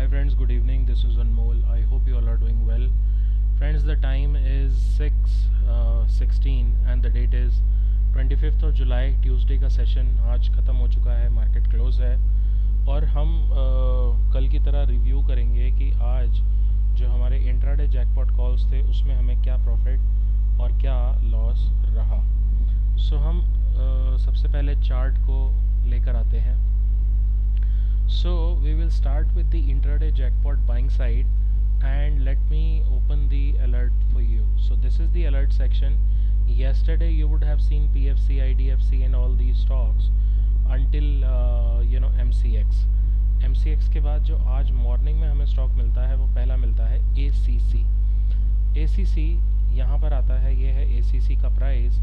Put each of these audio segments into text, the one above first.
Hi friends, good evening. This is Anmol. I hope you all are doing well. Friends, the time is 6:16 and the date is 25th of July. Tuesday का session आज ख़त्म हो चुका है, market close है और हम कल की तरह रिव्यू करेंगे कि आज जो हमारे इंट्राडे जैकपॉट कॉल्स थे उसमें हमें क्या प्रॉफिट और क्या लॉस रहा। हम सबसे पहले चार्ट को लेकर आते हैं। So we will start with the intraday jackpot buying side and let me open the alert for you. So this is the alert section. Yesterday you would have seen PFC, IDFC and all these stocks until MCX. MCX के बाद जो आज morning में हमें stock मिलता है वो पहला मिलता है ACC। ACC यहाँ पर आता है, ये है ACC का प्राइस।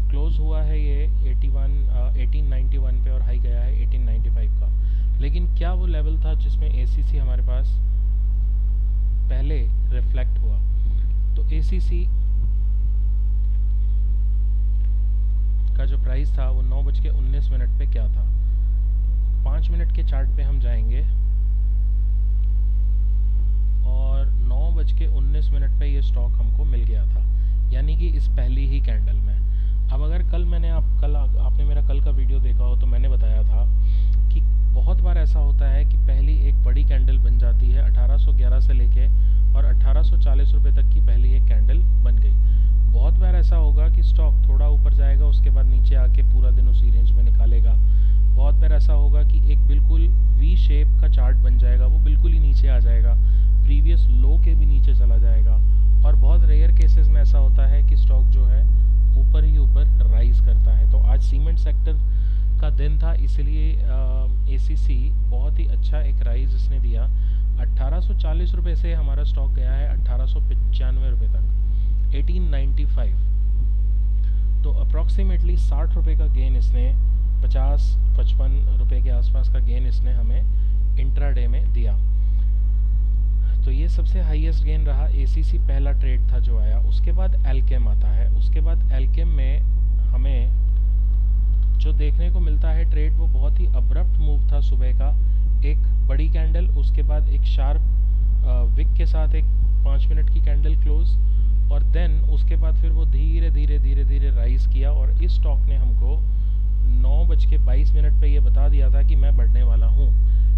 क्लोज हुआ है ये 1891 पे और हाई गया है 1895 का। लेकिन क्या वो लेवल था जिसमें ACC हमारे पास पहले रिफ्लेक्ट हुआ? तो ACC का जो प्राइस था वो 9:19 पे क्या था। 5 मिनट के चार्ट पे हम जाएंगे और 9:19 पे ये स्टॉक हमको मिल गया था, यानी कि इस पहली ही कैंडल में। अब अगर आपने मेरा कल का वीडियो देखा हो तो मैंने बताया था कि बहुत बार ऐसा होता है कि पहली एक बड़ी कैंडल बन जाती है 1811 से लेके और 1840 रुपये तक की पहली एक कैंडल बन गई। बहुत बार ऐसा होगा कि स्टॉक थोड़ा ऊपर जाएगा, उसके बाद नीचे आके पूरा दिन उसी रेंज में निकालेगा। बहुत बार ऐसा होगा कि एक बिल्कुल वी शेप का चार्ट बन जाएगा, वो बिल्कुल ही नीचे आ जाएगा, प्रीवियस लो के भी नीचे चला जाएगा। और बहुत रेयर केसेस में ऐसा होता है कि स्टॉक जो है ऊपर ही ऊपर राइज करता है। तो आज सीमेंट सेक्टर का दिन था, इसलिए ACC बहुत ही अच्छा एक राइज इसने दिया। 1840 रुपये से हमारा स्टॉक गया है 1895 रुपये तक, 1895। तो अप्रॉक्सीमेटली 60 रुपये का गेन इसने, 50-55 रुपये के आसपास का गेन इसने हमें इंट्राडे में दिया। तो ये सबसे हाईएस्ट गेन रहा। ACC पहला ट्रेड था जो आया। उसके बाद एल्केम आता है। उसके बाद एल्केम में हमें जो देखने को मिलता है ट्रेड, वो बहुत ही अब्रप्ट मूव था। सुबह का एक बड़ी कैंडल, उसके बाद एक शार्प विक के साथ एक 5 मिनट की कैंडल क्लोज, और देन उसके बाद फिर वो धीरे धीरे राइज किया। और इस स्टॉक ने हमको 9:22 पे ये बता दिया था कि मैं बढ़ने वाला हूँ,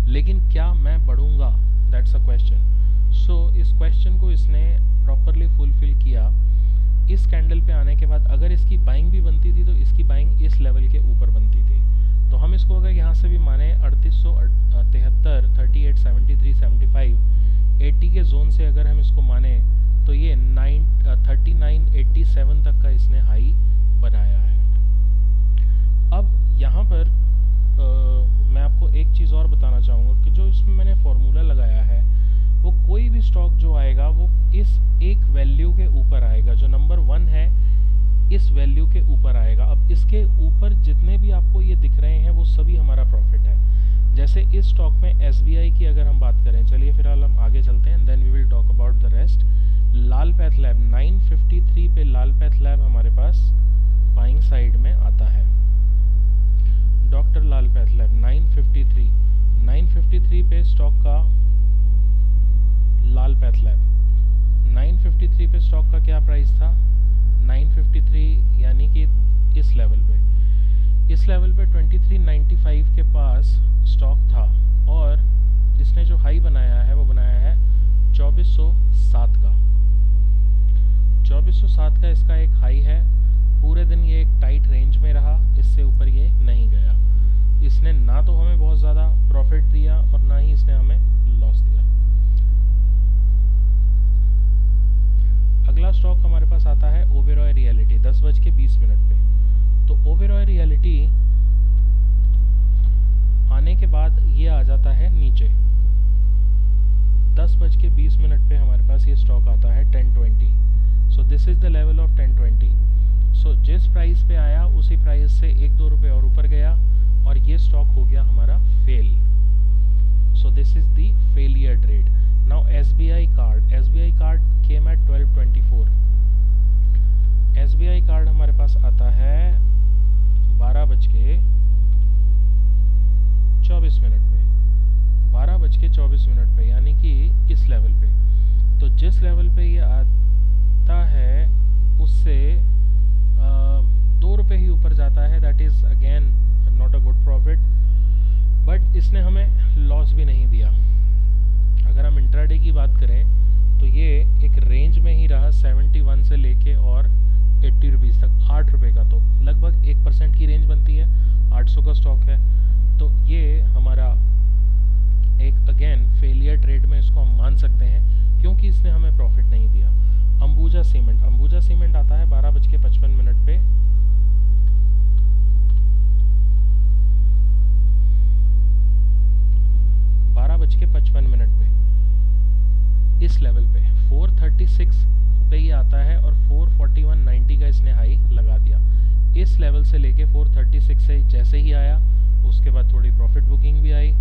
लेकिन क्या मैं बढ़ूँगा, दैट्स अ क्वेश्चन। सो इस क्वेश्चन को इसने प्रॉपरली फुलफिल किया। इस कैंडल पे आने के बाद अगर इसकी बाइंग भी बनती थी तो इसकी बाइंग इस लेवल के ऊपर बनती थी। तो हम इसको अगर यहाँ से भी माने 3873, 3873, 75, 80 के जोन से अगर हम इसको माने तो ये 3987 तक का इसने हाई बनाया है। अब यहाँ पर मैं आपको एक चीज़ और बताना चाहूँगा कि जो इसमें मैंने फॉर्मूला लगाया है, वो कोई भी स्टॉक जो आएगा वो इस एक वैल्यू के ऊपर आएगा। जो नंबर 1 है इस वैल्यू के ऊपर आएगा। अब इसके ऊपर जितने भी आपको ये दिख रहे हैं वो सभी हमारा प्रॉफिट है। जैसे इस स्टॉक में SBI की अगर हम बात करें, चलिए फिलहाल हम आगे चलते हैं, then we will talk about the rest. Lal path lab 953 पे लाल पैथ लैब हमारे पास बाइंग साइड में आता है। डॉक्टर लाल पैथ लैब 953 पे स्टॉक का लाल पैथ लैब 953 पे स्टॉक का क्या प्राइस था? 953, यानी कि इस लेवल पे 2395 के पास स्टॉक था। और इसने जो हाई बनाया है वो बनाया है 2407 का। 2407 का इसका एक हाई है। पूरे दिन ये एक टाइट रेंज में रहा, इससे ऊपर ये नहीं गया। इसने ना तो हमें बहुत ज़्यादा प्रॉफिट दिया और ना ही इसने हमें लॉस दिया। अगला स्टॉक हमारे पास आता है ओबेरॉय रियलिटी 10:20 पे। तो ओबेरॉय रियलिटी आने के बाद ये आ जाता है नीचे। 10:20 पे हमारे पास ये स्टॉक आता है 1020। So this is the level of 1020। सो जिस प्राइस पे आया उसी प्राइस से 1-2 रुपये और ऊपर गया और ये स्टॉक हो गया हमारा fail. So this is the failure trade. Now SBI card came at 1224। SBI card हमारे पास आता है 12:24 पे। 12:24 पे, यानी कि इस लेवल पे। तो जिस लेवल पे ये आता है उससे 2 रुपये ही ऊपर जाता है। That is again not a good profit, but इसने हमें लॉस भी नहीं दिया। अगर हम इंट्राडे की बात करें तो ये एक रेंज में ही रहा 71 से लेके और 80 रुपीज़ तक, 8 रुपये का। तो लगभग 1% की रेंज बनती है, 800 का स्टॉक है। तो ये हमारा एक अगेन फेलियर ट्रेड में इसको हम मान सकते हैं, क्योंकि इसने हमें प्रॉफिट नहीं दिया। अंबुजा सीमेंट आता है 12:55 पे। इस लेवल पे 436 पे ये आता है और 441.90 का इसने हाई लगा दिया। इस लेवल से लेके 436 से जैसे ही आया उसके बाद थोड़ी प्रॉफिट बुकिंग भी आई,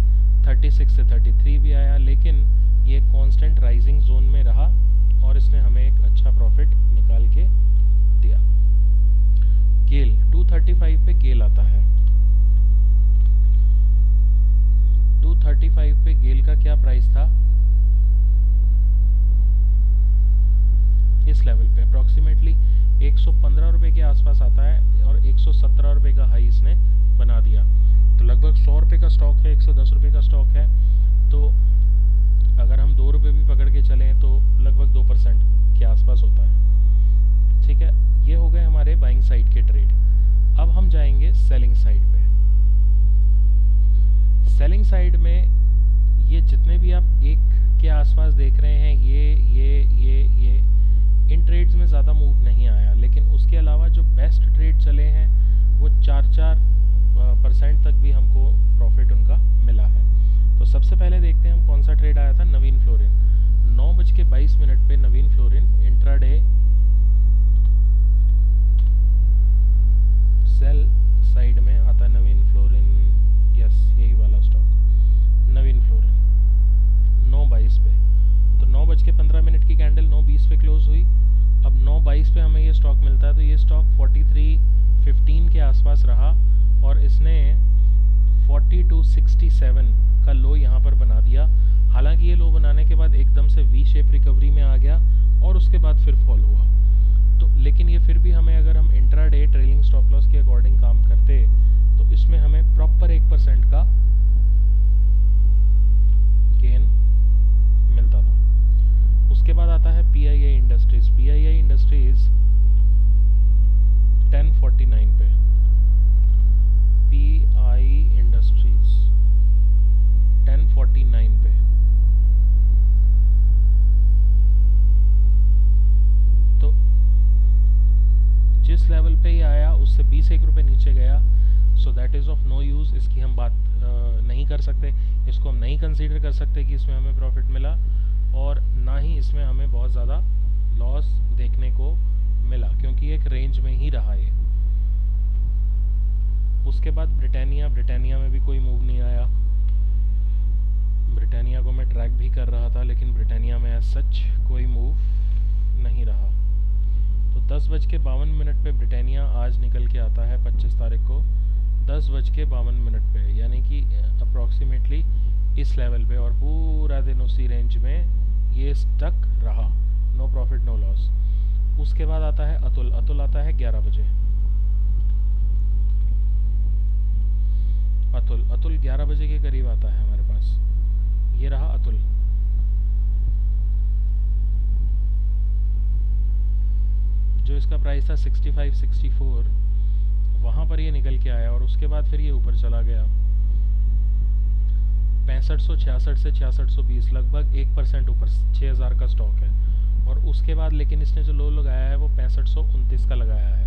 36 से 33 भी आया, लेकिन ये कांस्टेंट राइजिंग जोन में रहा और इसने हमें एक अच्छा प्रॉफिट निकाल के दिया। गेल 235 पे गेल आता है। 235 पे गेल का क्या प्राइस था? इस लेवल पे अप्रॉक्सीमेटली 115 रुपये के आसपास आता है और 117 रुपये का हाई इसने बना दिया। तो लगभग 100 रुपये का स्टॉक है, 110 रुपये का स्टॉक है। तो अगर हम 2 रुपये भी पकड़ के चलें तो लगभग 2% के आसपास होता है। ठीक है, ये हो गए हमारे बाइंग साइड के ट्रेड। अब हम जाएंगे सेलिंग साइड पे। सेलिंग साइड में ये जितने भी आप एक के आसपास देख रहे हैं, ये इन ट्रेड्स में ज़्यादा मूव नहीं आया, लेकिन उसके अलावा जो बेस्ट ट्रेड चले हैं वो 4% तक भी हमको प्रॉफिट उनका मिला है। तो सबसे पहले देखते हैं हम कौन सा ट्रेड आया था। नवीन फ्लोरिन 9:22 पे नवीन फ्लोरिन इंट्राडे सेल साइड में आता है। नवीन फ्लोरिन, यस यही वाला स्टॉक नवीन फ्लोरिन 9:22 पे। तो 9:15 की कैंडल 9:20 पे क्लोज हुई। अब 9:22 पे हमें ये स्टॉक मिलता है। तो ये स्टॉक 43.15 के आसपास रहा और इसने 42.67 का लो यहाँ पर बना दिया। हालांकि ये लो बनाने के बाद एकदम से वी शेप रिकवरी में आ गया और उसके बाद फिर फॉल हुआ। तो लेकिन ये फिर भी हमें, अगर हम इंट्राडे ट्रेलिंग स्टॉप लॉस के अकॉर्डिंग काम करते तो इसमें हमें प्रॉपर 1% का गेन मिलता था। उसके बाद आता है PII इंडस्ट्रीज। PII इंडस्ट्रीज 1049 पे। PI इंडस्ट्रीज 1049 पे। तो जिस लेवल पे ये आया उससे 20 रुपये नीचे गया। So that is of no use. इसकी हम बात नहीं कर सकते, इसको हम नहीं कंसीडर कर सकते कि इसमें हमें प्रॉफिट मिला, और ना ही इसमें हमें बहुत ज़्यादा लॉस देखने को मिला, क्योंकि एक रेंज में ही रहा ये। उसके बाद ब्रिटानिया में भी कोई मूव नहीं आया। ब्रिटानिया को मैं ट्रैक भी कर रहा था, लेकिन ब्रिटानिया में एज सच कोई मूव नहीं रहा। तो 10:52 पे ब्रिटानिया आज निकल के आता है 25 तारीख को 10:52 पे, यानी कि अप्रॉक्सीमेटली इस लेवल पे, और पूरा दिन उसी रेंज में ये स्टक रहा। No profit no loss. उसके बाद आता है अतुल आता है 11 बजे। अतुल 11 बजे के करीब आता है हमारे पास। ये रहा अतुल। जो इसका प्राइस था 65-64, वहाँ पर ये निकल के आया और उसके बाद फिर ये ऊपर चला गया 6566 से 6620, लगभग 1% ऊपर, 6000 का स्टॉक है। और उसके बाद लेकिन इसने जो लो लगाया है वो 6529 का लगाया है।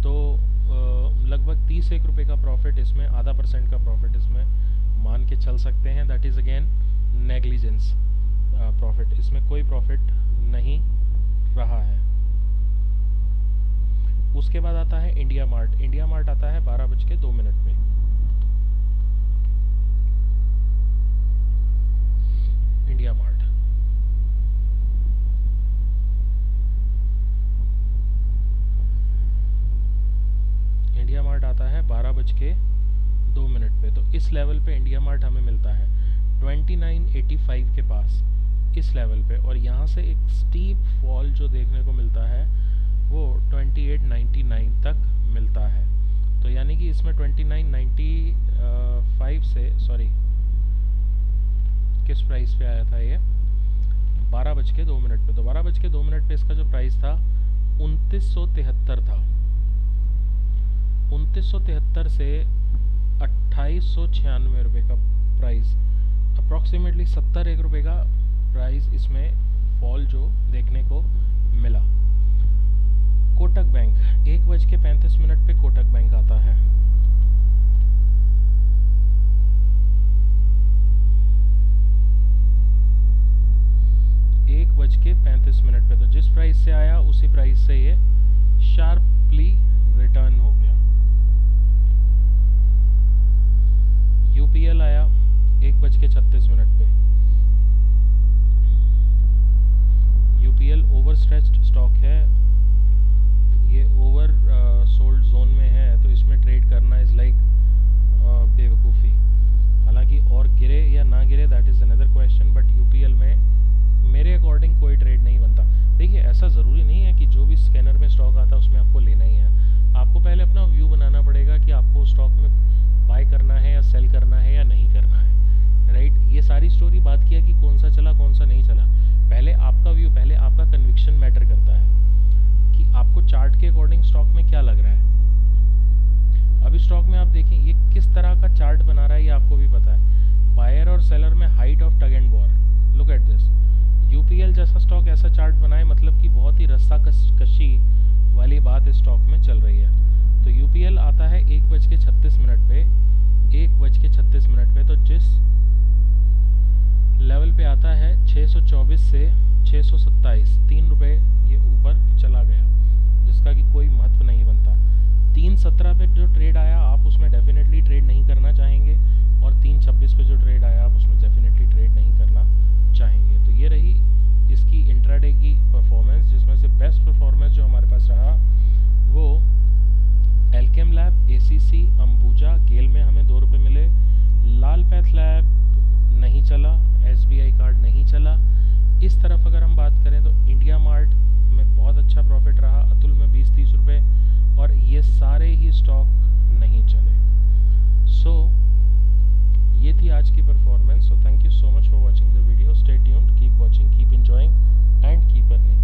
तो लगभग 31 रुपये का प्रॉफिट इसमें, आधा % का प्रॉफिट इसमें मान के चल सकते हैं। That is again negligence profit. इसमें कोई प्रॉफिट नहीं रहा है। उसके बाद आता है इंडिया मार्ट आता है 12:02 पे। इंडिया मार्ट आता है 12:02 पे। तो इस लेवल पे इंडिया मार्ट हमें मिलता है 2985 के पास इस लेवल पे, और यहाँ से एक स्टीप फॉल जो देखने को मिलता है वो 2899 तक मिलता है। तो यानी कि इसमें 2995 से, सॉरी किस प्राइस पे आया था ये, 12:02 पे। तो 12:02 पे इसका जो प्राइस था 2973 था। 2973 से 2896 रुपये का प्राइस, अप्रॉक्सीमेटली 71 रुपये का प्राइस इसमें फॉल जो देखने को मिला। कोटक बैंक 1:35 पे कोटक बैंक आता है। एक बज के 35 पे, तो जिस प्राइस से आया उसी प्राइस से ये शार्पली रिटर्न हो गया। यूपीएल आया 1:36 पे। यूपीएल ओवर स्ट्रेच्ड स्टॉक है, ये ओवर सोल्ड जोन में है, तो इसमें ट्रेड करना इज़ लाइक बेवकूफ़ी। हालांकि और गिरे या ना गिरे that is another question, but UPL में मेरे अकॉर्डिंग कोई ट्रेड नहीं बनता। देखिए ऐसा ज़रूरी नहीं है कि जो भी स्कैनर में स्टॉक आता है उसमें आपको लेना ही है। आपको पहले अपना व्यू बनाना पड़ेगा कि आपको स्टॉक में बाय करना है या सेल करना है या नहीं करना है, राइट। ये सारी स्टोरी बात किया कि कौन सा चला कौन सा नहीं चला, पहले आपका व्यू, पहले आपका कन्विक्शन मैटर करता है कि आपको चार्ट के अकॉर्डिंग स्टॉक में क्या लग रहा है। अब इस स्टॉक में आप देखें ये किस तरह का चार्ट बना रहा है, ये आपको भी पता है। बायर और सेलर में height of tug and war, look at this. UPL जैसा स्टॉक ऐसा चार्ट बनाए, मतलब कि बहुत ही रस्साकशी वाली बात इस स्टॉक में चल रही है। तो यूपीएल आता है 1:36 पे, 1:36 पे, तो जिस लेवल पे आता है 624 से 627, 3 रुपये ये ऊपर चला गया, जिसका कि कोई महत्व नहीं बनता। 3:17 पे जो ट्रेड आया आप उसमें डेफिनेटली ट्रेड नहीं करना चाहेंगे, और 3:26 पे जो ट्रेड आया आप उसमें डेफिनेटली ट्रेड नहीं करना चाहेंगे। तो ये रही इसकी इंट्राडे की परफॉर्मेंस, जिसमें से बेस्ट परफॉर्मेंस जो हमारे पास रहा वो एल्केम लैब, एसीसी, अंबुजा, गेल में हमें 2 रुपये मिले। लाल पैथ लैब नहीं चला, एसबीआई कार्ड नहीं चला। इस तरफ अगर हम बात करें तो इंडिया मार्ट में बहुत अच्छा प्रॉफिट रहा, अतुल में 20-30 रुपये, और ये सारे ही स्टॉक नहीं चले। सो ये थी आज की performance. So thank you so much for watching the video. Stay tuned, keep watching, keep enjoying and keep earning.